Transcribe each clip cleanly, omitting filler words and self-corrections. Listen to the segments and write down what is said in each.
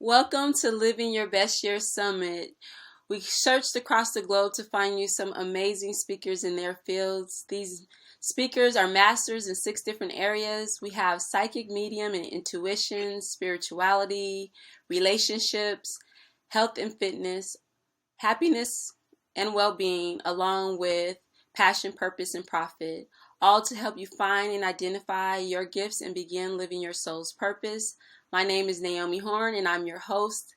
Welcome to Living Your Best Year Summit. We searched across the globe to find you some amazing speakers in their fields. These speakers are masters in 6 different areas. We have psychic medium and intuition, spirituality, relationships, health and fitness, happiness and well-being, along with passion, purpose, and profit, all to help you find and identify your gifts and begin living your soul's purpose. My name is Naomi Horn, and I'm your host.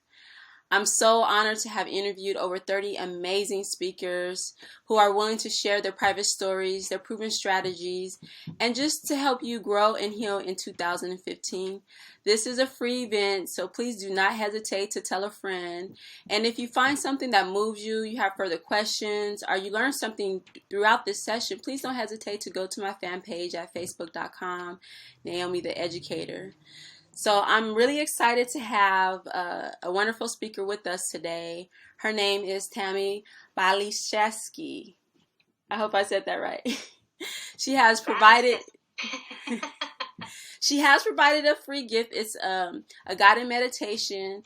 I'm so honored to have interviewed over 30 amazing speakers who are willing to share their private stories, their proven strategies, and just to help you grow and heal in 2015. This is a free event, so please do not hesitate to tell a friend. And if you find something that moves you, you have further questions, or you learn something throughout this session, please don't hesitate to go to my fan page at facebook.com, Naomi the Educator. So I'm really excited to have a wonderful speaker with us today. Her name is Tammy Baliszewski. I hope I said that right. She has provided a free gift. It's a guided meditation.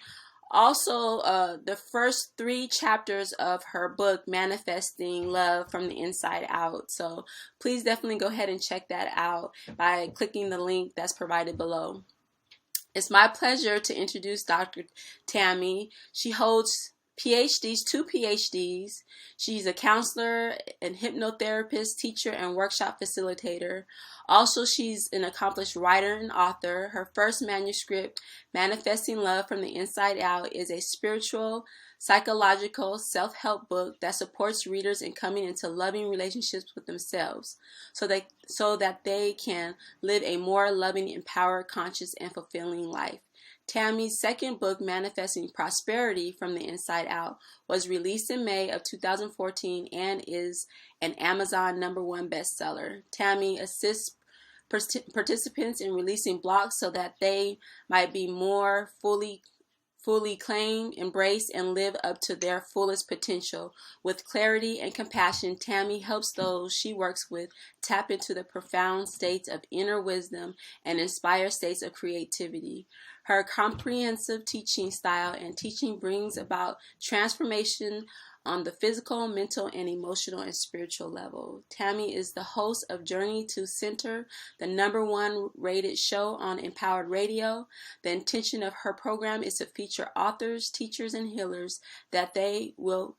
Also, the first 3 chapters of her book, Manifesting Love from the Inside Out. So please definitely go ahead and check that out by clicking the link that's provided below. It's my pleasure to introduce Dr. Tammy. She holds PhDs, 2 PhDs. She's a counselor and hypnotherapist, teacher, and workshop facilitator. Also, she's an accomplished writer and author. Her first manuscript, Manifesting Love from the Inside Out, is a spiritual, psychological self-help book that supports readers in coming into loving relationships with themselves so that they can live a more loving, empowered, conscious, and fulfilling life. Tammy's second book, Manifesting Prosperity from the Inside Out, was released in May of 2014 and is an Amazon #1 bestseller. Tammy assists participants in releasing blocks so that they might be more fully claim, embrace, and live up to their fullest potential. With clarity and compassion, Tammy helps those she works with tap into the profound states of inner wisdom and inspire states of creativity. Her comprehensive teaching style and teaching brings about transformation on the physical, mental, and emotional and spiritual level. Tammy is the host of Journey to Center, the #1 rated show on Empowered Radio. The intention of her program is to feature authors, teachers, and healers that they will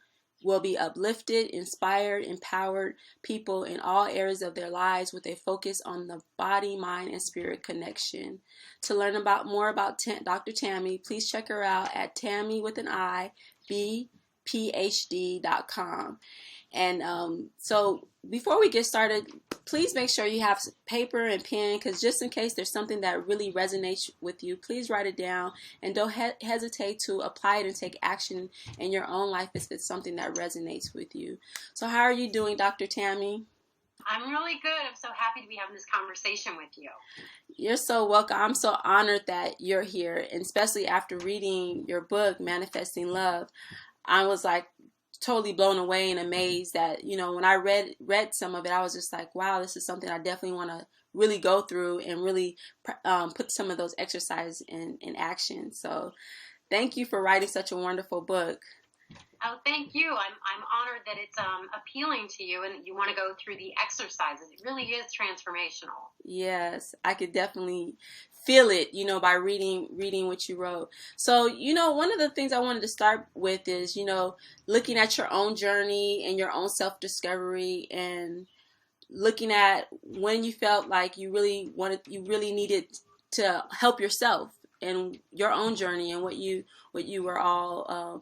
be uplifted, inspired, empowered people in all areas of their lives with a focus on the body, mind, and spirit connection. To learn more about Dr. Tammy, please check her out at Tammy with an I, phd.com. And so before we get started, please make sure you have paper and pen, because just in case there's something that really resonates with you, please write it down and don't hesitate to apply it and take action in your own life if it's something that resonates with you. So how are you doing, Dr. Tammy? I'm really good. I'm so happy to be having this conversation with you. You're so welcome. I'm so honored that you're here, and especially after reading your book, Manifesting Love. I was like totally blown away and amazed that, when I read some of it, I was just like, wow, this is something I definitely want to really go through and really put some of those exercises in action. So thank you for writing such a wonderful book. Oh, thank you. I'm honored that it's appealing to you and you want to go through the exercises. It really is transformational. Yes, I could definitely feel it, by reading what you wrote. So, one of the things I wanted to start with is, looking at your own journey and your own self-discovery, and looking at when you felt like you really needed to help yourself and your own journey and what you were all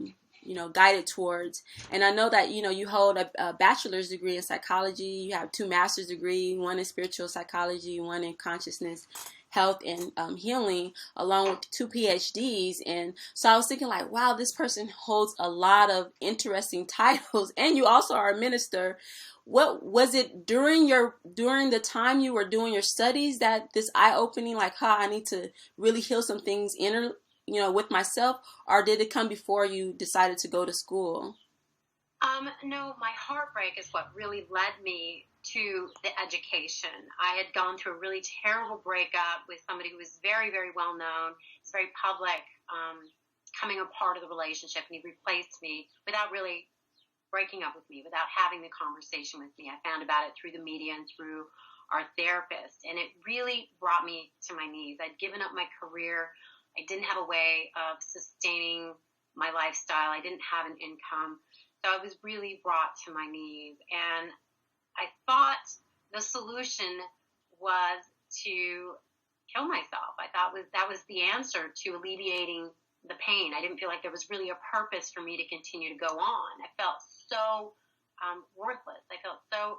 guided towards. And I know that, you hold a bachelor's degree in psychology. You have 2 master's degrees, one in spiritual psychology, one in consciousness, health, and healing, along with 2 PhDs. And so I was thinking like, wow, this person holds a lot of interesting titles. And you also are a minister. What was it during the time you were doing your studies that this eye-opening, like, I need to really heal some things with myself, or did it come before you decided to go to school? No, my heartbreak is what really led me to the education. I had gone through a really terrible breakup with somebody who was very, very well known. It's very public, becoming a part of the relationship, and he replaced me without really breaking up with me, without having the conversation with me. I found about it through the media and through our therapist, and it really brought me to my knees. I'd given up my career. I didn't have a way of sustaining my lifestyle. I didn't have an income. So I was really brought to my knees. And I thought the solution was to kill myself. I thought that was the answer to alleviating the pain. I didn't feel like there was really a purpose for me to continue to go on. I felt so worthless. I felt so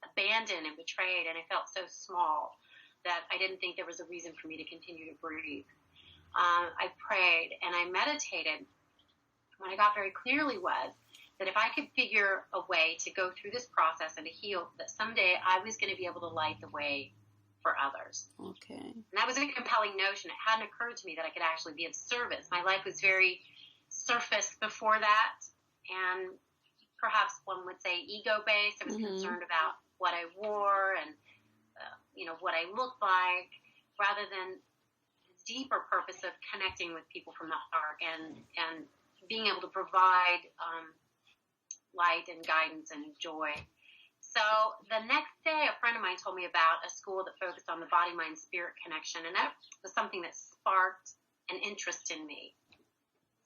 abandoned and betrayed, and I felt so small that I didn't think there was a reason for me to continue to breathe. I prayed and I meditated. What I got very clearly was that if I could figure a way to go through this process and to heal, that someday I was going to be able to light the way for others. Okay. And that was a compelling notion. It hadn't occurred to me that I could actually be of service. My life was very surface before that, and perhaps one would say ego-based. I was concerned about what I wore and, what I looked like, rather than the deeper purpose of connecting with people from the heart and being able to provide light and guidance and joy. So the next day, a friend of mine told me about a school that focused on the body, mind, spirit connection, and that was something that sparked an interest in me.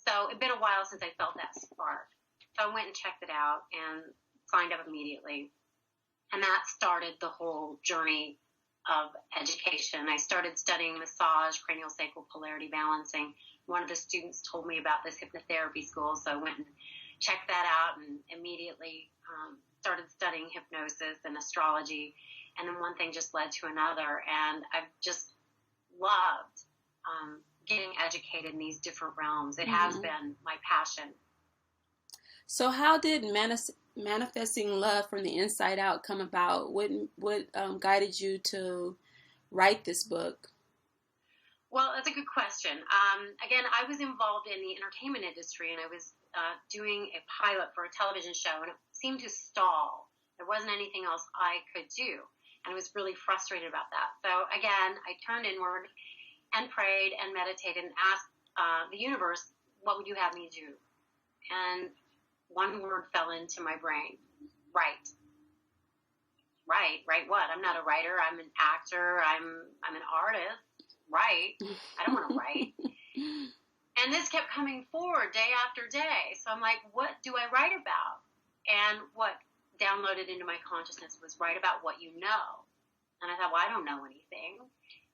So it'd been a while since I felt that spark. So I went and checked it out and signed up immediately. And that started the whole journey of education. I started studying massage, craniosacral polarity balancing. One of the students told me about this hypnotherapy school, so I went and checked that out and immediately started studying hypnosis and astrology. And then one thing just led to another. And I've just loved getting educated in these different realms. It has been my passion. So how did manifesting love from the inside out come about? What guided you to write this book? Well, that's a good question. Again, I was involved in the entertainment industry, and I was doing a pilot for a television show, and it seemed to stall. There wasn't anything else I could do, and I was really frustrated about that. So again, I turned inward and prayed and meditated and asked the universe, what would you have me do? And one word fell into my brain: write. Write what? I'm not a writer. I'm an actor. I'm an artist. Write. I don't want to write. And this kept coming forward day after day. So I'm like, what do I write about? And what downloaded into my consciousness was write about what you know. And I thought, well, I don't know anything.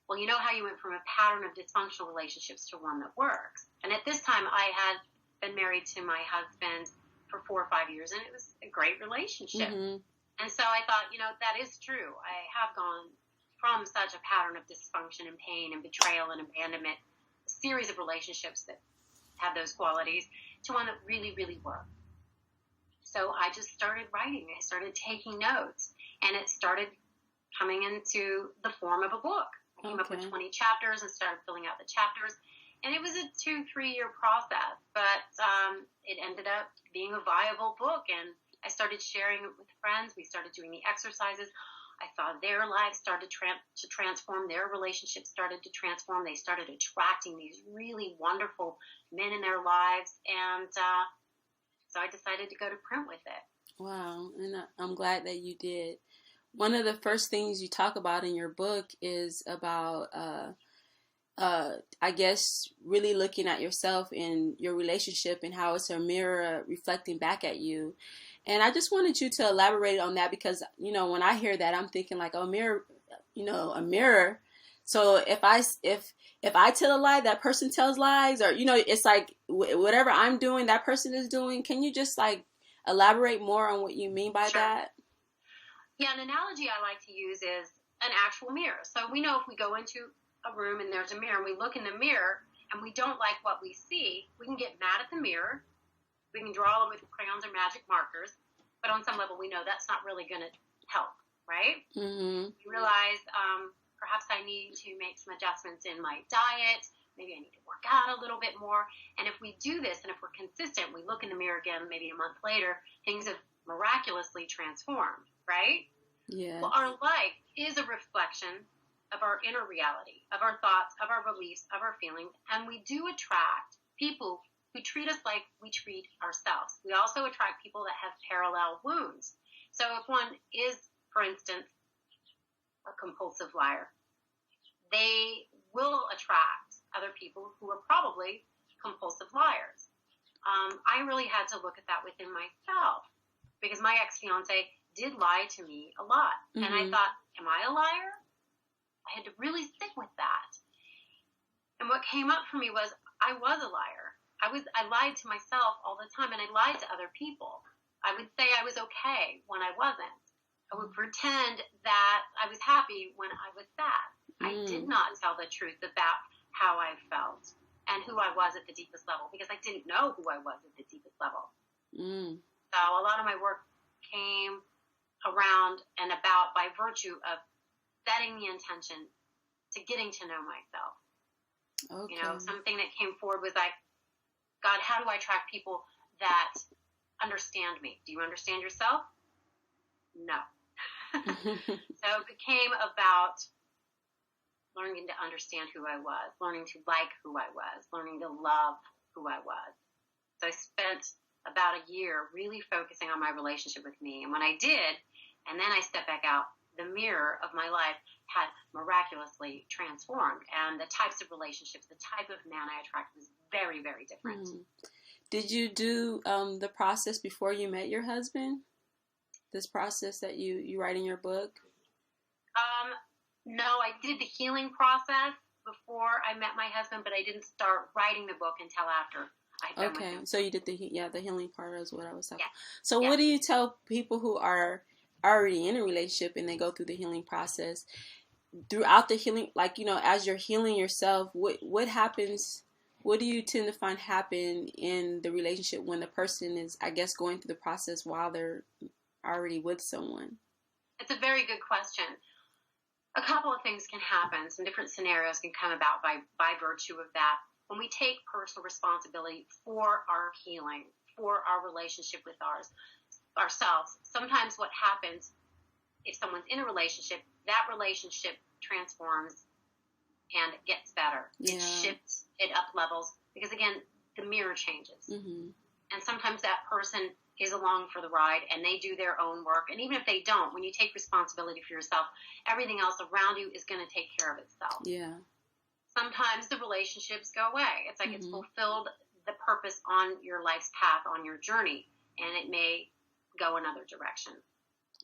Well, you know how you went from a pattern of dysfunctional relationships to one that works. And at this time, I had been married to my husband for 4 or 5 years, and it was a great relationship. And so I thought, that is true. I have gone from such a pattern of dysfunction and pain and betrayal and abandonment, a series of relationships that have those qualities, to one that really, really worked. So I just started writing. I started taking notes, and it started coming into the form of a book. I came up with 20 chapters and started filling out the chapters. And it was a 2-3 year process, but it ended up being a viable book. And I started sharing it with friends. We started doing the exercises. I saw their lives started to transform. Their relationships started to transform. They started attracting these really wonderful men in their lives. And so I decided to go to print with it. Wow. And I'm glad that you did. One of the first things you talk about in your book is about, I guess, really looking at yourself and your relationship and how it's a mirror reflecting back at you. And I just wanted you to elaborate on that because, when I hear that, I'm thinking like, oh, mirror, a mirror. So if I tell a lie, that person tells lies, or, it's like whatever I'm doing, that person is doing. Can you just elaborate more on what you mean by that? Yeah, an analogy I like to use is an actual mirror. So we know if we go into a room and there's a mirror and we look in the mirror and we don't like what we see, we can get mad at the mirror. We can draw it with crayons or magic markers, but on some level we know that's not really going to help, right? We realize perhaps I need to make some adjustments in my diet. Maybe I need to work out a little bit more. And if we do this and if we're consistent, we look in the mirror again maybe a month later, things have miraculously transformed, right? Yeah. Well, our life is a reflection of our inner reality, of our thoughts, of our beliefs, of our feelings, and we do attract people who treat us like we treat ourselves. We also attract people that have parallel wounds. So if one is, for instance, a compulsive liar, they will attract other people who are probably compulsive liars. I really had to look at that within myself because my ex-fiance did lie to me a lot. Mm-hmm. And I thought, am I a liar? I had to really sit with that. And what came up for me was I was a liar. I lied to myself all the time, and I lied to other people. I would say I was okay when I wasn't. I would pretend that I was happy when I was sad. I did not tell the truth about how I felt and who I was at the deepest level because I didn't know who I was at the deepest level. So a lot of my work came around and about by virtue of setting the intention to getting to know myself. Okay. You know, something that came forward was like, God, how do I attract people that understand me? Do you understand yourself? No. So it became about learning to understand who I was, learning to like who I was, learning to love who I was. So I spent about a year really focusing on my relationship with me. And when I did, and then I stepped back out, the mirror of my life had miraculously transformed. And the types of relationships, the type of man I attracted was very, very different. Did you do the process before you met your husband? This process that you write in your book? No, I did the healing process before I met my husband, but I didn't start writing the book until after I had Okay, so you did the healing part is what I was talking about. Yeah. So what do you tell people who are already in a relationship and they go through the healing process? Throughout the healing, like, you know, as you're healing yourself, what happens? What do you tend to find happen in the relationship when the person is, I guess, going through the process while they're already with someone? It's a very good question. A couple of things can happen. Some different scenarios can come about by virtue of that. When we take personal responsibility for our healing, for our relationship with ourselves, sometimes what happens if someone's in a relationship, that relationship transforms and it gets better. Yeah. It shifts, it up levels, because again, the mirror changes. And sometimes that person is along for the ride and they do their own work. And even if they don't, when you take responsibility for yourself, everything else around you is going to take care of itself. Yeah. Sometimes the relationships go away. It's like it's fulfilled the purpose on your life's path, on your journey, and it may go another direction.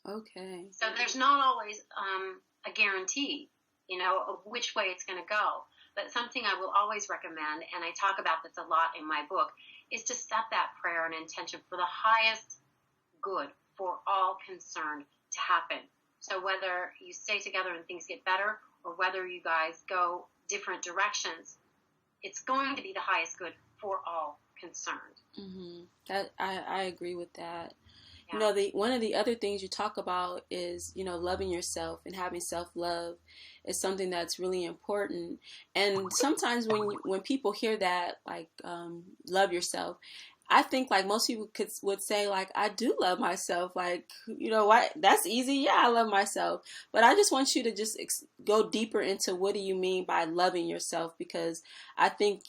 Okay. So there's not always a guarantee, you know, of which way it's going to go. But something I will always recommend, and I talk about this a lot in my book, is to set that prayer and intention for the highest good for all concerned to happen. So whether you stay together and things get better, or whether you guys go different directions, it's going to be the highest good for all concerned. That I agree with that. Yeah. You know, one of the other things you talk about is, you know, loving yourself and having self-love is something that's really important. And sometimes when people hear that, like, love yourself, I think like most people would say, like, I do love myself. Like, you know what? That's easy. Yeah, I love myself. But I just want you to just go deeper into what do you mean by loving yourself? Because I think,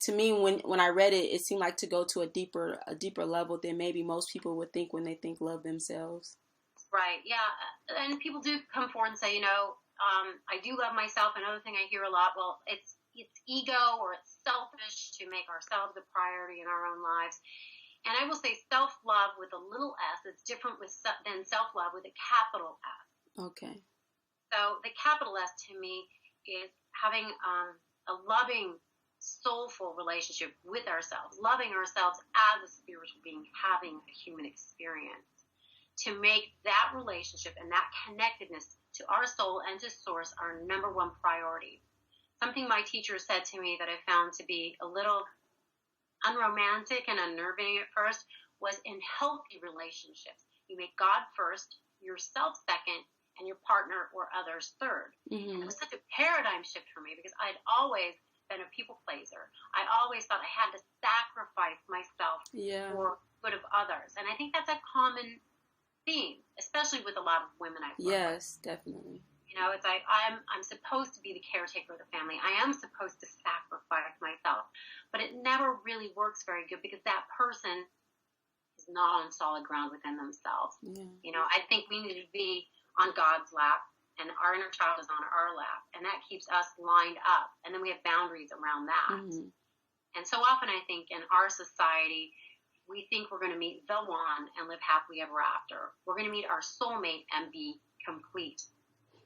to me, when I read it, it seemed like to go to a deeper level than maybe most people would think when they think love themselves. Right. Yeah. And people do come forward and say, you know, I do love myself. Another thing I hear a lot, well, it's ego or it's selfish to make ourselves a priority in our own lives. And I will say self-love with a little s is different than self-love with a capital S. Okay. So the capital S to me is having a loving, soulful relationship with ourselves, loving ourselves as a spiritual being, having a human experience, to make that relationship and that connectedness to our soul and to source our number one priority. Something my teacher said to me that I found to be a little unromantic and unnerving at first was, in healthy relationships, you make God first, yourself second, and your partner or others third. And it was such a paradigm shift for me because I'd always been a people pleaser. I always thought I had to sacrifice myself for good of others. And I think that's a common theme, especially with a lot of women I've worked with. Yes, definitely. You know, it's like I'm supposed to be the caretaker of the family. I am supposed to sacrifice myself. But it never really works very good because that person is not on solid ground within themselves. Yeah. You know, I think we need to be on God's lap, and our inner child is on our lap, and that keeps us lined up. And then we have boundaries around that. Mm-hmm. And so often I think in our society, we think we're going to meet the one and live happily ever after. We're going to meet our soulmate and be complete.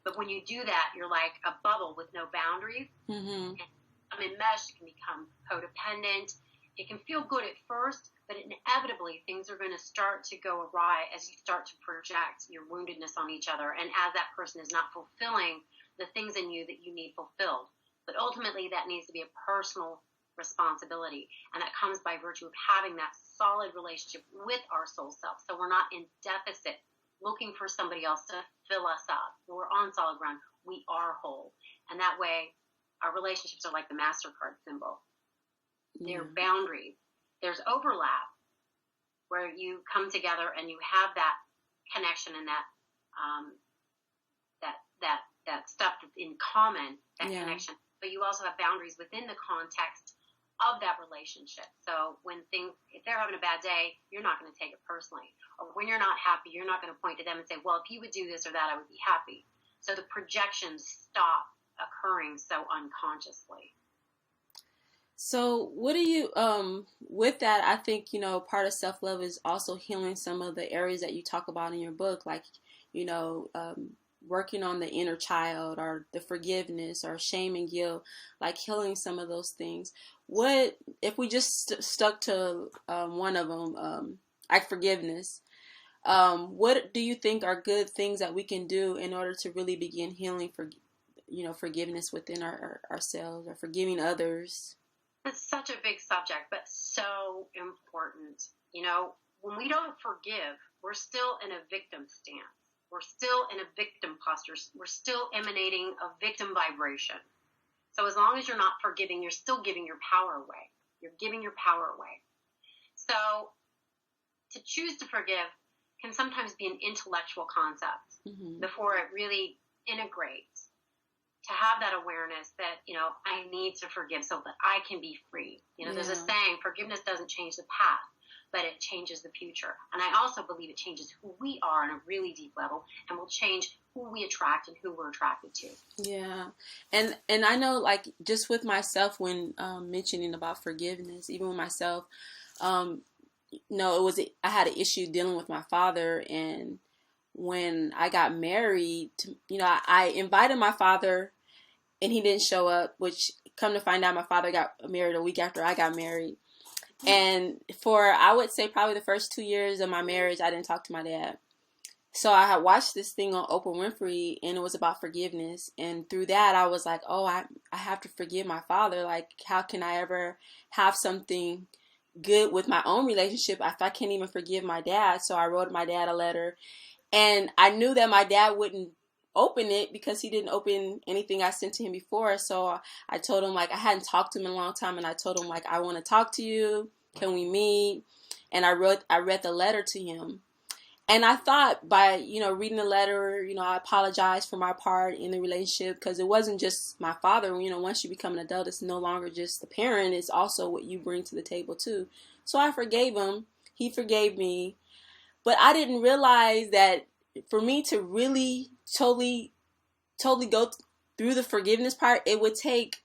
But when you do that, you're like a bubble with no boundaries. Mm-hmm. And become enmeshed, you can become codependent. It can feel good at first, but inevitably things are going to start to go awry as you start to project your woundedness on each other, and as that person is not fulfilling the things in you that you need fulfilled. But ultimately that needs to be a personal responsibility, and that comes by virtue of having that solid relationship with our soul self, so we're not in deficit looking for somebody else to fill us up. We're on solid ground. We are whole, and that way our relationships are like the MasterCard symbol. There are boundaries. There's overlap where you come together and you have that connection and that that stuff that's in common, that connection. But you also have boundaries within the context of that relationship. So when if they're having a bad day, you're not going to take it personally. Or when you're not happy, you're not going to point to them and say, well, if you would do this or that, I would be happy. So the projections stop occurring so unconsciously. So what do you, with that, I think, you know, part of self-love is also healing some of the areas that you talk about in your book, like, you know, working on the inner child or the forgiveness or shame and guilt, like healing some of those things. What, if we just stuck to one of them, like forgiveness, what do you think are good things that we can do in order to really begin healing forgiveness within ourselves or forgiving others? It's such a big subject, but so important. You know, when we don't forgive, we're still in a victim stance. We're still in a victim posture. We're still emanating a victim vibration. So as long as you're not forgiving, you're still giving your power away. You're giving your power away. So to choose to forgive can sometimes be an intellectual concept before it really integrates. To have that awareness that, you know, I need to forgive so that I can be free. You know, there's a saying, forgiveness doesn't change the past, but it changes the future. And I also believe it changes who we are on a really deep level and will change who we attract and who we're attracted to. Yeah. And I know, like, just with myself, when mentioning about forgiveness, even with myself, no, I had an issue dealing with my father. And when I got married, you know, I invited my father and he didn't show up, which, come to find out, my father got married a week after I got married. And for, I would say, probably the first 2 years of my marriage, I didn't talk to my dad. So I had watched this thing on Oprah Winfrey, and it was about forgiveness. And through that, I was like, oh, I have to forgive my father. Like, how can I ever have something good with my own relationship if I can't even forgive my dad? So I wrote my dad a letter. And I knew that my dad wouldn't open it because he didn't open anything I sent to him before. So I told him, like, I hadn't talked to him in a long time, and I told him, like, I want to talk to you. Can we meet? And I read the letter to him. And I thought by, you know, reading the letter, you know, I apologized for my part in the relationship, because it wasn't just my father. You know, once you become an adult, it's no longer just the parent. It's also what you bring to the table too. So I forgave him. He forgave me. But I didn't realize that for me to really totally go through the forgiveness part, it would take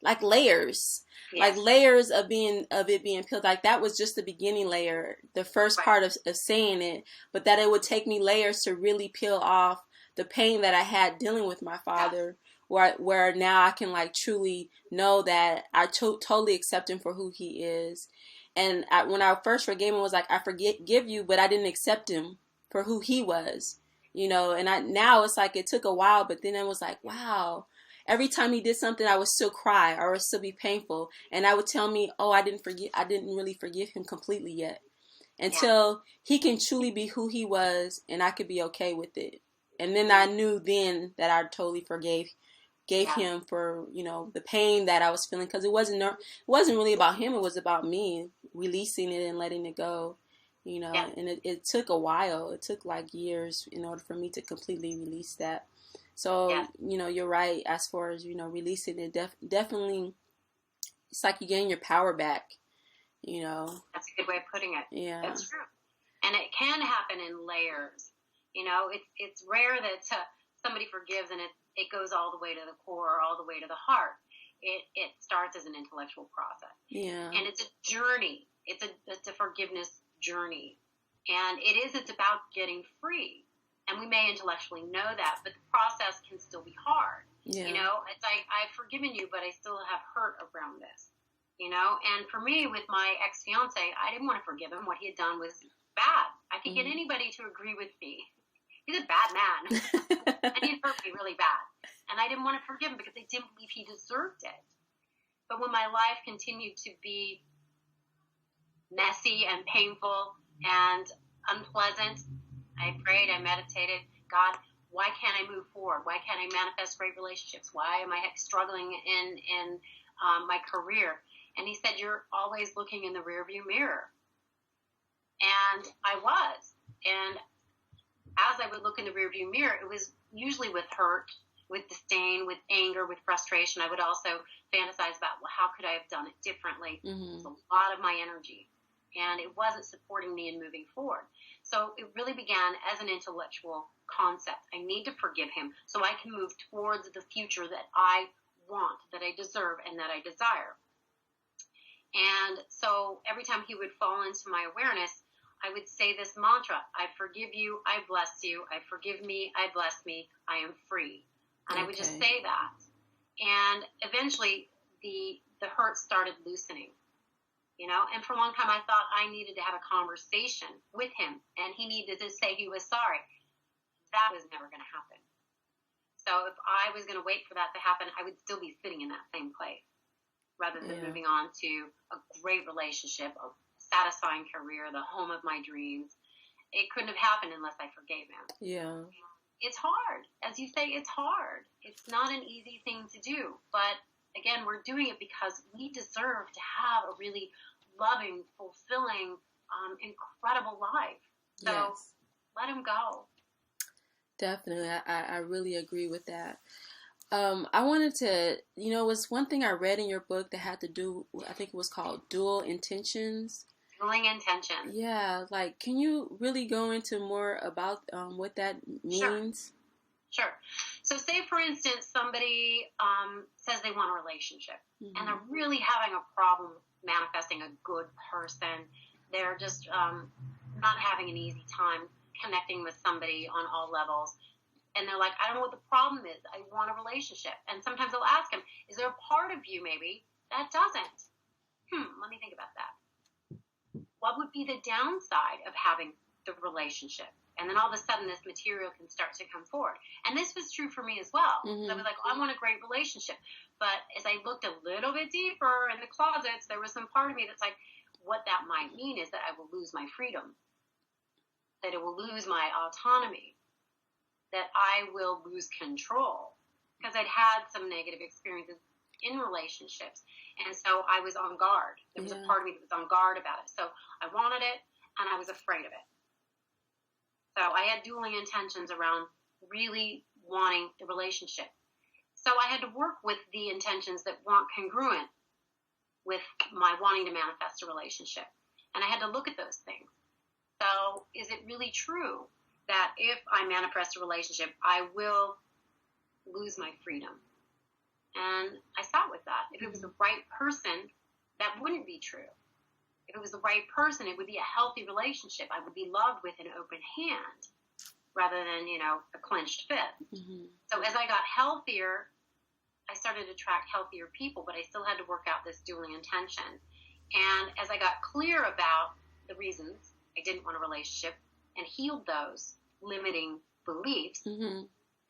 like layers, like layers of it being peeled. Like that was just the beginning layer, the first part of saying it, but that it would take me layers to really peel off the pain that I had dealing with my father, where now I can like truly know that I totally accept him for who he is. And when I first forgave him, it was like, I forgive you, but I didn't accept him for who he was, you know. And now it's like, it took a while, but then it was like, wow. Every time he did something, I would still cry, or it would still be painful. And I would tell me, oh, I didn't really forgive him completely yet, until he can truly be who he was, and I could be okay with it. And then I knew then that I totally gave him for, you know, the pain that I was feeling, because it wasn't really about him. It was about me releasing it and letting it go, you know. And it took a while. It took like years in order for me to completely release that. So, you know, you're right as far as, you know, releasing it. Definitely, it's like you getting your power back, you know. That's a good way of putting it. Yeah. That's true. And it can happen in layers. You know, it's rare that somebody forgives and it goes all the way to the core, all the way to the heart. It starts as an intellectual process. Yeah. And it's a journey. It's a forgiveness journey. And it's about getting free. And we may intellectually know that, but the process can still be hard. Yeah. You know, it's like, I've forgiven you, but I still have hurt around this. You know, and for me, with my ex-fiance, I didn't want to forgive him. What he had done was bad. I could get anybody to agree with me. He's a bad man. And he hurt me really bad. And I didn't want to forgive him because I didn't believe he deserved it. But when my life continued to be messy and painful and unpleasant, I prayed, I meditated, God, why can't I move forward? Why can't I manifest great relationships? Why am I struggling in my career? And he said, you're always looking in the rearview mirror. And I was. And as I would look in the rearview mirror, it was usually with hurt, with disdain, with anger, with frustration. I would also fantasize about, well, how could I have done it differently? It's a lot of my energy. And it wasn't supporting me in moving forward. So it really began as an intellectual concept. I need to forgive him so I can move towards the future that I want, that I deserve, and that I desire. And so every time he would fall into my awareness, I would say this mantra, I forgive you, I bless you, I forgive me, I bless me, I am free. And I would just say that. And eventually the hurt started loosening, you know, and for a long time I thought I needed to have a conversation with him and he needed to say he was sorry. That was never going to happen. So if I was going to wait for that to happen, I would still be sitting in that same place rather than moving on to a great relationship, a satisfying career, the home of my dreams. It couldn't have happened unless I forgave him. Yeah. It's hard. As you say, it's hard. It's not an easy thing to do. But again, we're doing it because we deserve to have a really loving, fulfilling, incredible life. So let him go. Definitely. I really agree with that. I wanted to, you know, it was one thing I read in your book that had to do, I think it was called Dual Intentions. Dueling intentions. Yeah, like, can you really go into more about what that means? Sure. So say, for instance, somebody says they want a relationship, and they're really having a problem manifesting a good person. They're just not having an easy time connecting with somebody on all levels. And they're like, I don't know what the problem is. I want a relationship. And sometimes I'll ask them, is there a part of you maybe that doesn't? Let me think about that. What would be the downside of having the relationship? And then all of a sudden this material can start to come forward. And this was true for me as well. So I was like, I want a great relationship. But as I looked a little bit deeper in the closets, there was some part of me that's like, what that might mean is that I will lose my freedom, that it will lose my autonomy, that I will lose control, because I'd had some negative experiences in relationships. And so I was on guard. There was a part of me that was on guard about it. So I wanted it, and I was afraid of it. So I had dueling intentions around really wanting the relationship. So I had to work with the intentions that weren't congruent with my wanting to manifest a relationship. And I had to look at those things. So is it really true that if I manifest a relationship, I will lose my freedom? And I sat with that. If it was the right person, that wouldn't be true. If it was the right person, it would be a healthy relationship. I would be loved with an open hand rather than, you know, a clenched fist. So as I got healthier, I started to attract healthier people, but I still had to work out this dueling intention. And as I got clear about the reasons I didn't want a relationship and healed those limiting beliefs, I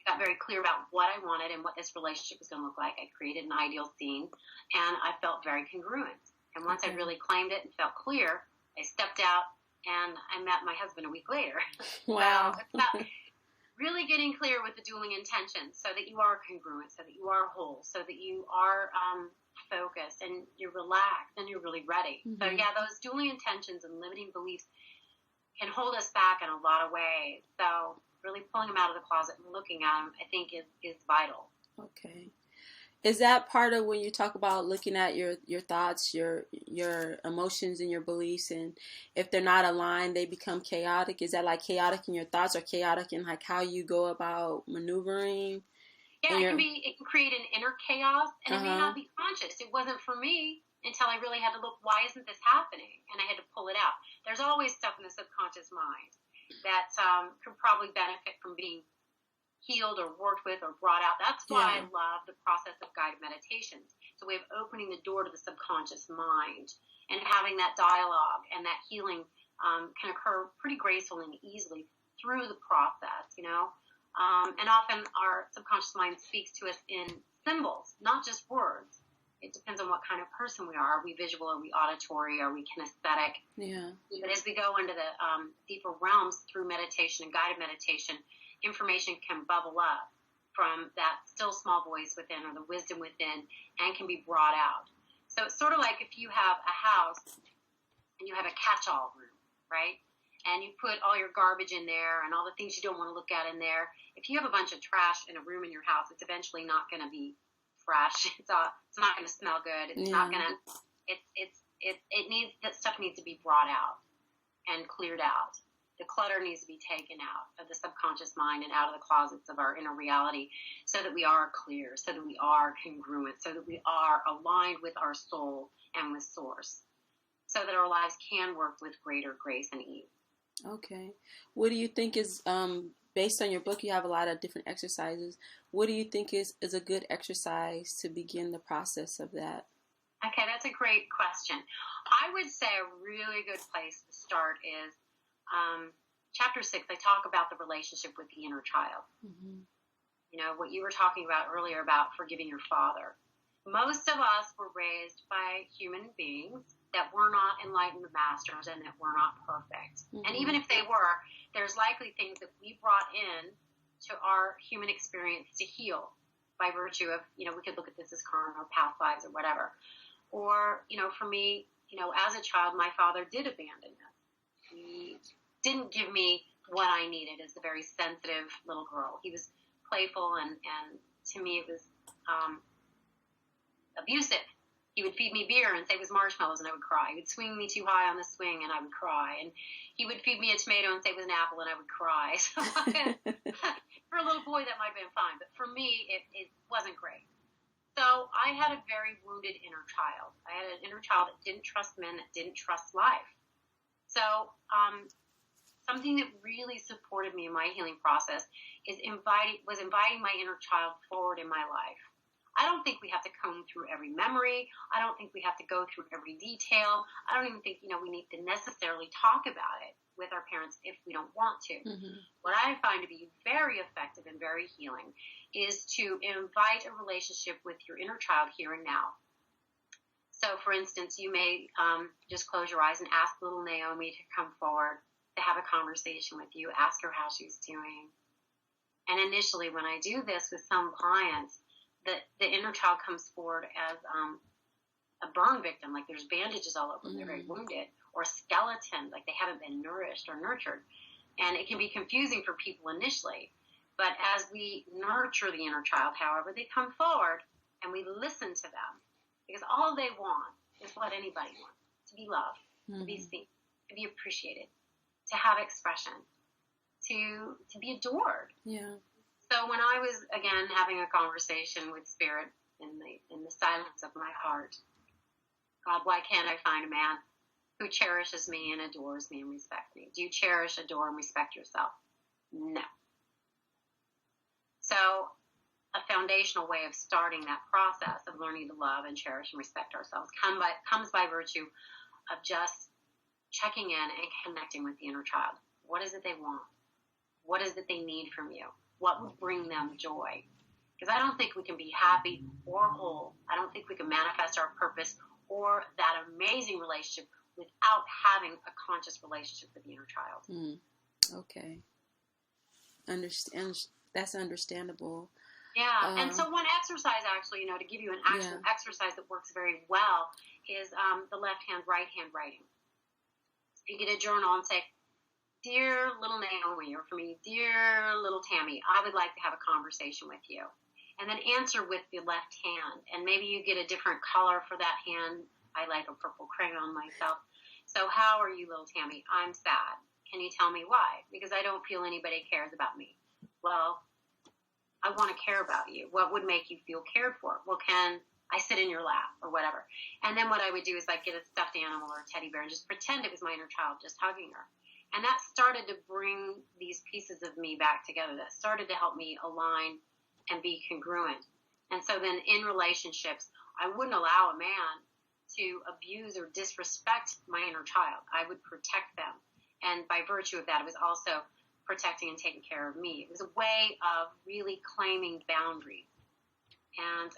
got very clear about what I wanted and what this relationship was going to look like. I created an ideal scene, and I felt very congruent. And once I really claimed it and felt clear, I stepped out, and I met my husband a week later. Wow. So it's about really getting clear with the dueling intentions so that you are congruent, so that you are whole, so that you are focused and you're relaxed and you're really ready. So yeah, those dueling intentions and limiting beliefs can hold us back in a lot of ways. So really pulling them out of the closet and looking at them, I think, is vital. Okay. Is that part of when you talk about looking at your thoughts, your emotions and your beliefs, and if they're not aligned, they become chaotic? Is that like chaotic in your thoughts or chaotic in like how you go about maneuvering? Yeah, In your it can create an inner chaos, and it may uh-huh. not be conscious. It wasn't for me until I really had to look, why isn't this happening? And I had to pull it out. There's always stuff in the subconscious mind that could probably benefit from being healed or worked with or brought out. That's why I Yeah. love the process of guided meditations. It's a way of opening the door to the subconscious mind and having that dialogue and that healing can occur pretty gracefully and easily through the process, you know. And often our subconscious mind speaks to us in symbols, not just words. It depends on what kind of person we are. Are we visual? Are we auditory? Are we kinesthetic? Yeah. But as we go into the deeper realms through meditation and guided meditation, information can bubble up from that still small voice within or the wisdom within and can be brought out. So it's sort of like if you have a house and you have a catch-all room, right? And you put all your garbage in there and all the things you don't want to look at in there. If you have a bunch of trash in a room in your house, it's eventually not going to be fresh. It's not going to smell good. It's not going to. It needs, that stuff needs to be brought out and cleared out. The clutter needs to be taken out of the subconscious mind and out of the closets of our inner reality so that we are clear, so that we are congruent, so that we are aligned with our soul and with source, so that our lives can work with greater grace and ease. Okay. What do you think is based on your book? You have a lot of different exercises. What do you think is a good exercise to begin the process of that? Okay, that's a great question. I would say a really good place to start is chapter 6. I talk about the relationship with the inner child. Mm-hmm. You know, what you were talking about earlier about forgiving your father. Most of us were raised by human beings that were not enlightened masters and that were not perfect. Mm-hmm. And even if they were, there's likely things that we brought in to our human experience to heal by virtue of, you know, we could look at this as karma or past lives or whatever. Or, you know, for me, you know, as a child, my father did abandon us. He didn't give me what I needed as a very sensitive little girl. He was playful, and to me it was abusive. He would feed me beer and say it was marshmallows, and I would cry. He would swing me too high on the swing, and I would cry. And he would feed me a tomato and say it was an apple, and I would cry. So for a little boy, that might have been fine, but for me, it wasn't great. So I had a very wounded inner child. I had an inner child that didn't trust men, that didn't trust life. So something that really supported me in my healing process is inviting my inner child forward in my life. I don't think we have to comb through every memory. I don't think we have to go through every detail. I don't even think, you know, we need to necessarily talk about it with our parents if we don't want to. Mm-hmm. What I find to be very effective and very healing is to invite a relationship with your inner child here and now. So, for instance, you may just close your eyes and ask little Naomi to come forward to have a conversation with you. Ask her how she's doing. And initially, when I do this with some clients, the inner child comes forward as a burn victim, like there's bandages all over them, they're very wounded, or a skeleton, like they haven't been nourished or nurtured. And it can be confusing for people initially. But as we nurture the inner child, however, they come forward and we listen to them. Because all they want is what anybody wants, to be loved, to be seen, to be appreciated, to have expression, to be adored. Yeah. So when I was, again, having a conversation with Spirit in the silence of my heart, God, why can't I find a man who cherishes me and adores me and respects me? Do you cherish, adore, and respect yourself? No. So a foundational way of starting that process of learning to love and cherish and respect ourselves comes by virtue of just checking in and connecting with the inner child. What is it they want? What is it they need from you? What would bring them joy? Because I don't think we can be happy or whole. I don't think we can manifest our purpose or that amazing relationship without having a conscious relationship with the inner child. Okay. That's understandable. Yeah, and so one exercise, actually, to give you an actual exercise that works very well is the left hand, right hand writing. You get a journal and say, "Dear little Naomi," or for me, "Dear little Tammy, I would like to have a conversation with you." and then answer with the left hand. And maybe you get a different color for that hand. I like a purple crayon myself. So how are you, little Tammy? I'm sad. Can you tell me why? Because I don't feel anybody cares about me. Well, I want to care about you. What would make you feel cared for? Well, can I sit in your lap or whatever? And then what I would do is like get a stuffed animal or a teddy bear and just pretend it was my inner child just hugging her. And that started to bring these pieces of me back together. That started to help me align and be congruent. And so then in relationships, I wouldn't allow a man to abuse or disrespect my inner child. I would protect them. And by virtue of that, it was also protecting and taking care of me. It was a way of really claiming boundaries and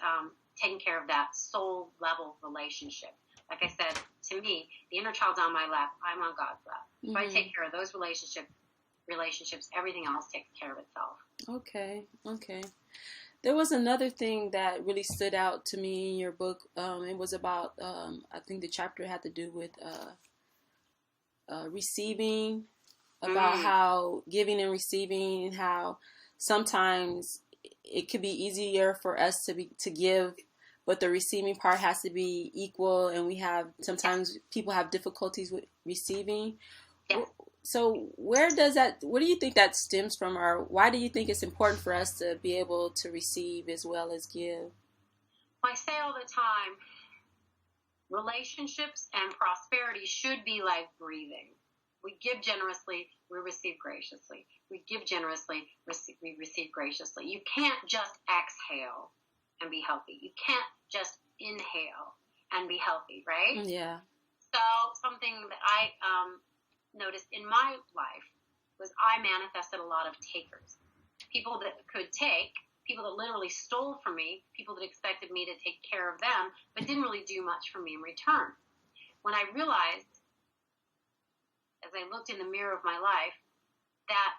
taking care of that soul level relationship. Like I said, to me, the inner child's on my lap. I'm on God's lap. If I take care of those relationships, everything else takes care of itself. Okay. There was another thing that really stood out to me in your book. It was about, I think the chapter had to do with receiving, about how giving and receiving, and how sometimes it could be easier for us to give, but the receiving part has to be equal, and sometimes people have difficulties with receiving. Yes. So where do you think that stems from, or why do you think it's important for us to be able to receive as well as give? I say all the time, relationships and prosperity should be like breathing. We give generously, we receive graciously. We give generously, we receive graciously. You can't just exhale and be healthy. You can't just inhale and be healthy, right? Yeah. So something that I noticed in my life was I manifested a lot of takers. People that could take, people that literally stole from me, people that expected me to take care of them, but didn't really do much for me in return. When I realized, as I looked in the mirror of my life, that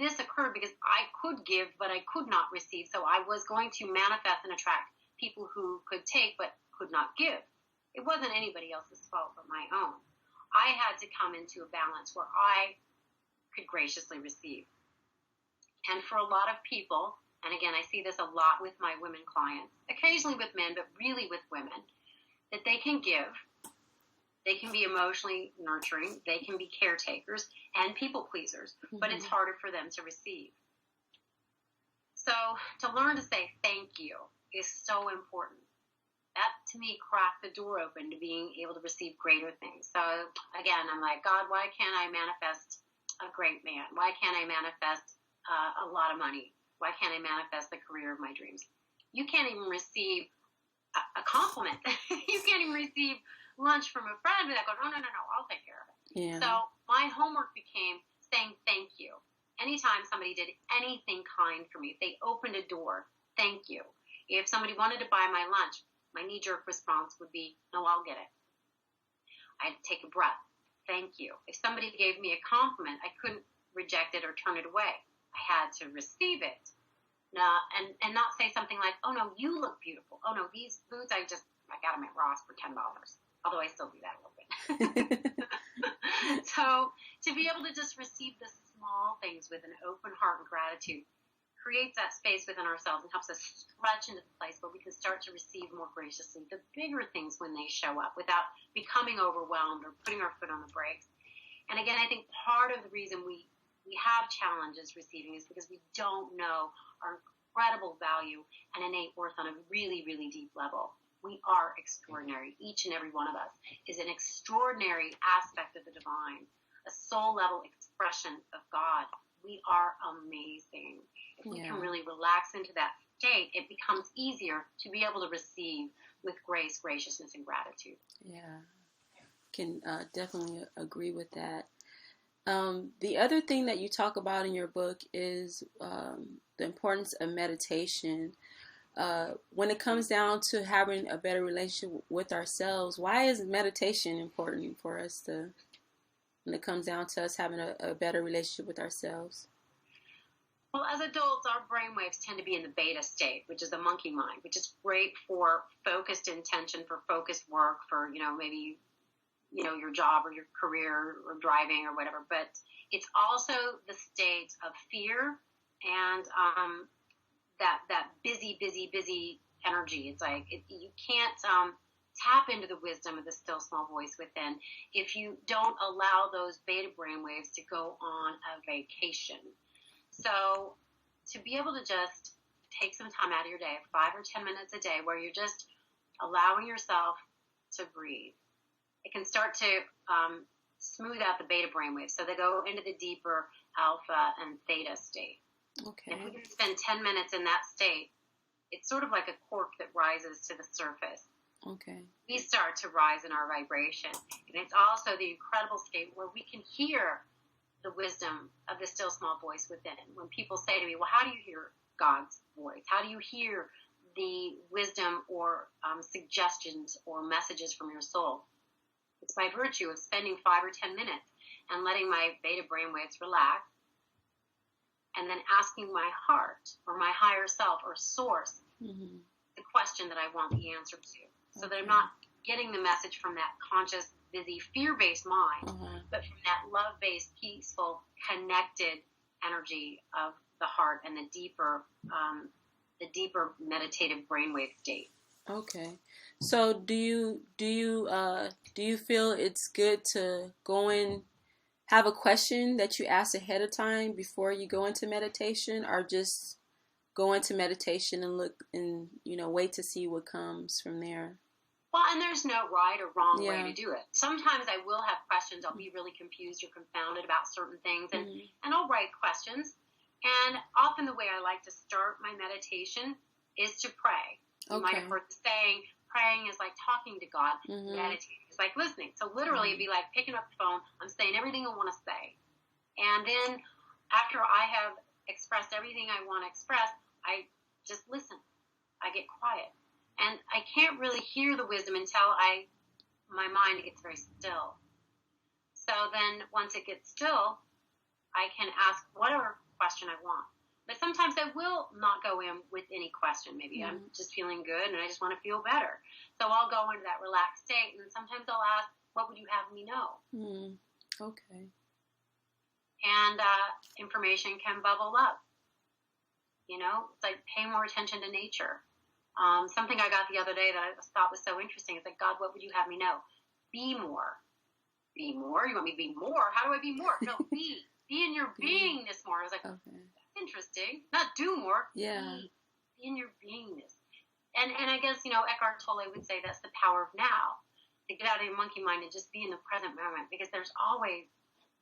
this occurred because I could give, but I could not receive. So I was going to manifest and attract people who could take, but could not give. It wasn't anybody else's fault but my own. I had to come into a balance where I could graciously receive. And for a lot of people, and again, I see this a lot with my women clients, occasionally with men, but really with women, that they can give, they can be emotionally nurturing, they can be caretakers and people pleasers, but it's harder for them to receive. So to learn to say thank you is so important. That, to me, cracked the door open to being able to receive greater things. So, again, I'm like, God, why can't I manifest a great man? Why can't I manifest a lot of money? Why can't I manifest the career of my dreams? You can't even receive a compliment. You can't even receive lunch from a friend without going, no, I'll take care of it. Yeah. So my homework became saying thank you. Anytime somebody did anything kind for me, if they opened a door, thank you. If somebody wanted to buy my lunch, my knee-jerk response would be, no, I'll get it. I'd take a breath. Thank you. If somebody gave me a compliment, I couldn't reject it or turn it away. I had to receive it. And not say something like, oh, no, you look beautiful. Oh, no, these boots, I got them at Ross for $10. Although I still do that a little bit. So to be able to just receive the small things with an open heart and gratitude creates that space within ourselves and helps us stretch into the place where we can start to receive more graciously the bigger things when they show up without becoming overwhelmed or putting our foot on the brakes. And again, I think part of the reason we have challenges receiving is because we don't know our incredible value and innate worth on a really, really deep level. We are extraordinary. Each and every one of us is an extraordinary aspect of the divine, a soul level expression of God. We are amazing. If we can really relax into that state, it becomes easier to be able to receive with grace, graciousness, and gratitude. Yeah, can definitely agree with that. The other thing that you talk about in your book is the importance of meditation. When it comes down to having a better relationship with ourselves, why is meditation important for us when it comes down to us having a better relationship with ourselves? Well, as adults, our brainwaves tend to be in the beta state, which is the monkey mind, which is great for focused intention, for focused work, for, maybe, your job or your career or driving or whatever. But it's also the state of fear and that busy energy. It's like you can't tap into the wisdom of the still small voice within if you don't allow those beta brainwaves to go on a vacation. So to be able to just take some time out of your day, 5 or 10 minutes a day, where you're just allowing yourself to breathe, it can start to smooth out the beta brainwaves, so they go into the deeper alpha and theta state. Okay. If we can spend 10 minutes in that state, it's sort of like a cork that rises to the surface. Okay. We start to rise in our vibration. And it's also the incredible state where we can hear the wisdom of the still small voice within. When people say to me, well, how do you hear God's voice? How do you hear the wisdom or suggestions or messages from your soul? It's by virtue of spending 5 or 10 minutes and letting my beta brainwaves relax, and then asking my heart or my higher self or source the question that I want the answer to, so that I'm not getting the message from that conscious, busy, fear-based mind, but from that love-based, peaceful, connected energy of the heart and the deeper meditative brainwave state. Okay. So do you feel it's good to go in, have a question that you ask ahead of time before you go into meditation, or just go into meditation and look and wait to see what comes from there? Well, and there's no right or wrong way to do it. Sometimes I will have questions. I'll be really confused or confounded about certain things, and I'll write questions. And often the way I like to start my meditation is to pray. You might have heard the saying, praying is like talking to God. Meditating is like listening. So literally it'd be like picking up the phone. I'm saying everything I want to say. And then after I have expressed everything I want to express, I just listen. I get quiet. And I can't really hear the wisdom until my mind gets very still. So then once it gets still, I can ask whatever question I want. But sometimes I will not go in with any question. Maybe I'm just feeling good and I just want to feel better. So I'll go into that relaxed state, and sometimes I'll ask, what would you have me know? Okay. And information can bubble up. It's like pay more attention to nature. Something I got the other day that I thought was so interesting is like, God, what would you have me know? Be more. Be more? You want me to be more? How do I be more? No, be. Be in your beingness more. I was like, interesting. Not do more. Yeah. Be in your beingness. And I guess, Eckhart Tolle would say that's the power of now. To get out of your monkey mind and just be in the present moment, because there's always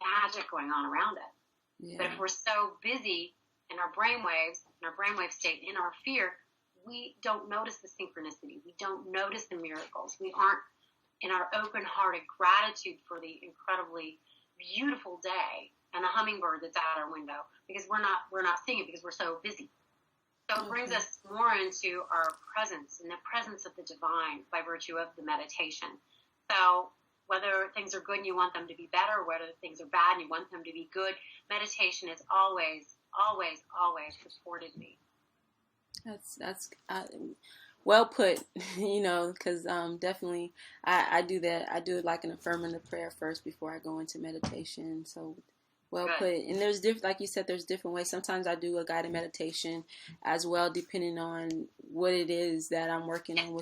magic going on around it. Yeah. But if we're so busy in our brainwaves, in our brainwave state, in our fear, we don't notice the synchronicity. We don't notice the miracles. We aren't in our open-hearted gratitude for the incredibly beautiful day and the hummingbird that's out our window, because we're not seeing it because we're so busy. So it brings us more into our presence, and the presence of the divine by virtue of the meditation. So whether things are good and you want them to be better, whether things are bad and you want them to be good, meditation has always, always, always supported me. That's well put, because definitely I do that. I do it like an affirmative prayer first before I go into meditation. So well put. And there's like you said, there's different ways. Sometimes I do a guided meditation as well, depending on what it is that I'm working on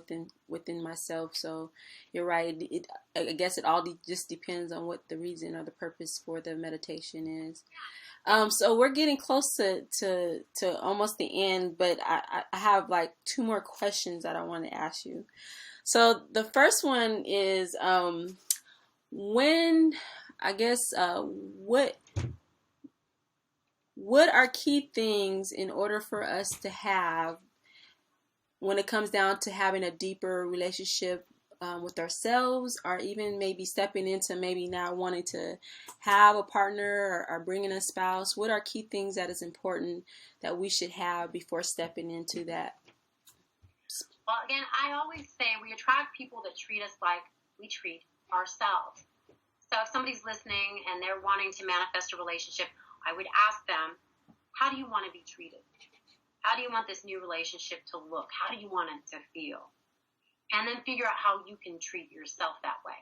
within myself. So you're right. I guess it all just depends on what the reason or the purpose for the meditation is. So we're getting close to almost the end, but I have like 2 more questions that I want to ask you. So the first one is, what are key things in order for us to have when it comes down to having a deeper relationship with ourselves, or even maybe stepping into maybe now wanting to have a partner or bringing a spouse? What are key things that is important that we should have before stepping into that? Well, again, I always say we attract people that treat us like we treat ourselves. So if somebody's listening and they're wanting to manifest a relationship, I would ask them, how do you want to be treated? How do you want this new relationship to look? How do you want it to feel? And then figure out how you can treat yourself that way.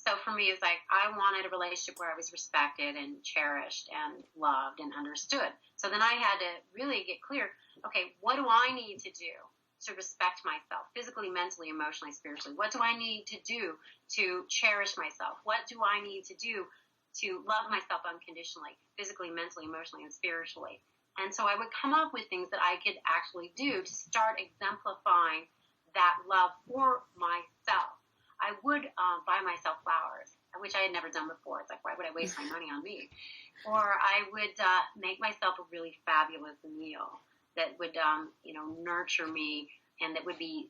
So for me, it's like I wanted a relationship where I was respected and cherished and loved and understood. So then I had to really get clear, okay, what do I need to do to respect myself physically, mentally, emotionally, spiritually? What do I need to do to cherish myself? What do I need to do to love myself unconditionally, physically, mentally, emotionally, and spiritually? And so I would come up with things that I could actually do to start exemplifying that love for myself. I would buy myself flowers, which I had never done before. It's like, why would I waste my money on me? Or I would make myself a really fabulous meal that would, nurture me and that would be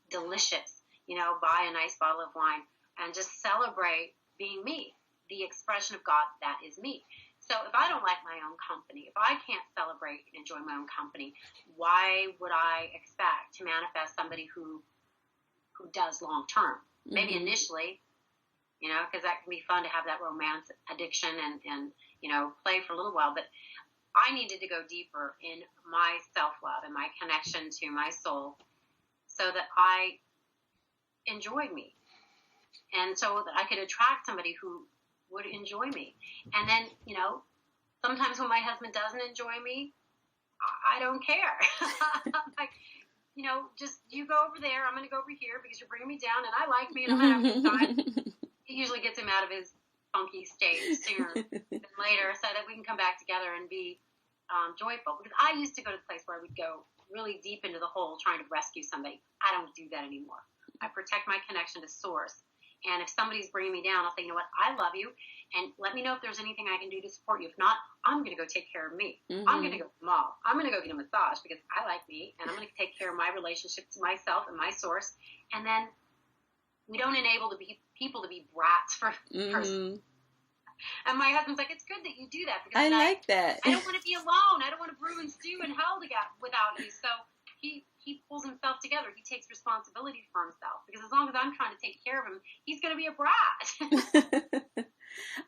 delicious. Buy a nice bottle of wine and just celebrate being me, the expression of God that is me. So if I don't like my own company, if I can't celebrate and enjoy my own company, why would I expect to manifest somebody who does long term? Maybe initially, because that can be fun to have that romance addiction and play for a little while. But I needed to go deeper in my self-love and my connection to my soul so that I enjoyed me. And so that I could attract somebody who would enjoy me. And then, sometimes when my husband doesn't enjoy me, I don't care. Like, just you go over there, I'm going to go over here because you're bringing me down and I like me and I'm going to have a good time. It usually gets him out of his funky state sooner than later so that we can come back together and be joyful. Because I used to go to the place where I would go really deep into the hole trying to rescue somebody. I don't do that anymore. I protect my connection to source. And if somebody's bringing me down, I'll say, you know what, I love you, and let me know if there's anything I can do to support you. If not, I'm going to go take care of me. I'm going to go to the mall. I'm going to go get a massage because I like me, and I'm going to take care of my relationship to myself and my source. And then we don't enable people to be brats for person. And my husband's like, it's good that you do that. Because I like that. I don't want to be alone. I don't want to brew and stew in hell without you. So he pulls himself together. He takes responsibility for himself because as long as I'm trying to take care of him, he's going to be a brat.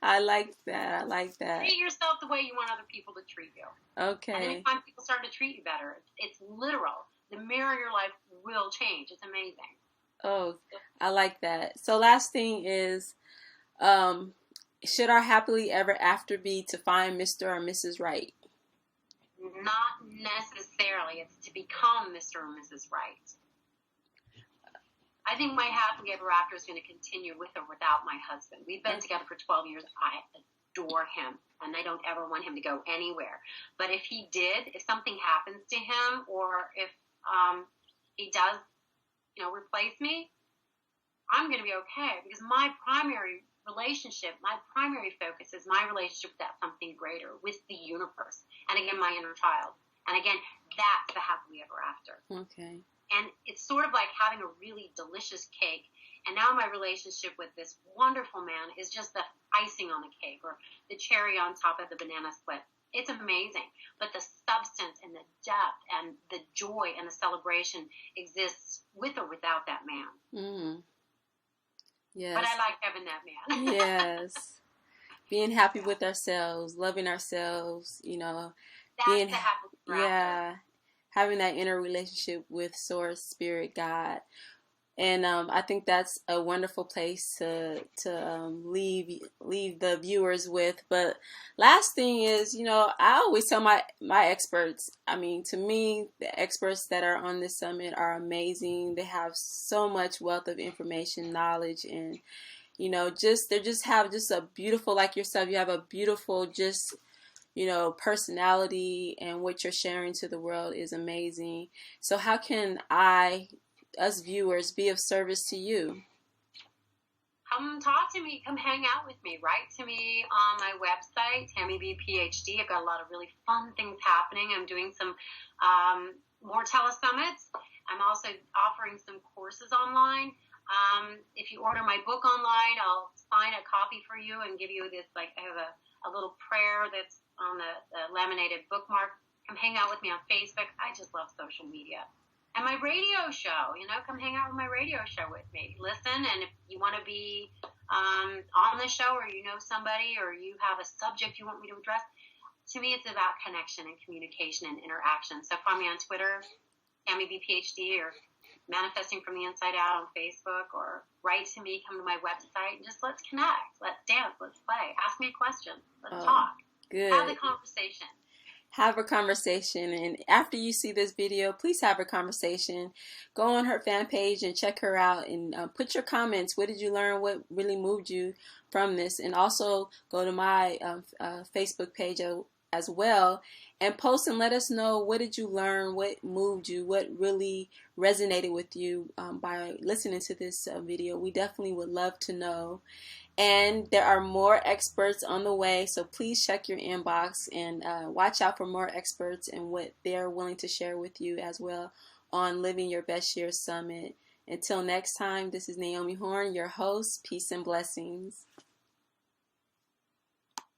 I like that. Treat yourself the way you want other people to treat you. Okay. And anytime people start to treat you better, it's literal. The mirror in your life will change. It's amazing. Oh, I like that. So last thing is, should our happily ever after be to find Mr. or Mrs. Right? Not necessarily. It's to become Mr. or Mrs. Right. I think my happily ever after is going to continue with or without my husband. We've been together for 12 years. I adore him, and I don't ever want him to go anywhere. But if he did, if something happens to him, or if he does, replace me, I'm going to be okay because my primary relationship, my primary focus is my relationship with that something greater, with the universe. And again, my inner child. And again, that's the happily ever after. Okay. And it's sort of like having a really delicious cake. And now my relationship with this wonderful man is just the icing on the cake or the cherry on top of the banana split. It's amazing. But the substance and the depth and the joy and the celebration exists with or without that man. Mm. Yes. But I like having that man. Yes. Being happy with ourselves, loving ourselves, That's the happy forever. Yeah. Having that inner relationship with Source, Spirit, God. And I think that's a wonderful place to leave the viewers with. But last thing is, I always tell my experts, to me, the experts that are on this summit are amazing. They have so much wealth of information, knowledge, and, they just have just a beautiful, like yourself, you have a beautiful, just, personality, and what you're sharing to the world is amazing. So how can us viewers, be of service to you? Come talk to me. Come hang out with me. Write to me on my website, Tammy B PhD. I've got a lot of really fun things happening. I'm doing some more telesummits. I'm also offering some courses online. If you order my book online, I'll sign a copy for you and give you this, I have a little prayer that's on the laminated bookmark. Come hang out with me on Facebook. I just love social media. And my radio show, come hang out with my radio show with me. Listen, and if you want to be on the show or you know somebody or you have a subject you want me to address, to me it's about connection and communication and interaction. So find me on Twitter, Tammy B PhD, or Manifesting from the Inside Out on Facebook, or write to me, come to my website, and just let's connect. Let's dance. Let's play. Ask me a question. Let's talk. Good. Have the conversation. Have a conversation, and after you see this video, please have a conversation. Go on her fan page and check her out, and put your comments. What did you learn? What really moved you from this? And also go to my Facebook page as well, and post and let us know, what did you learn, what moved you, what really resonated with you by listening to this video. We definitely would love to know. And there are more experts on the way, so please check your inbox and watch out for more experts and what they're willing to share with you as well on Living Your Best Year Summit. Until next time, this is Naomi Horn, your host. Peace and blessings.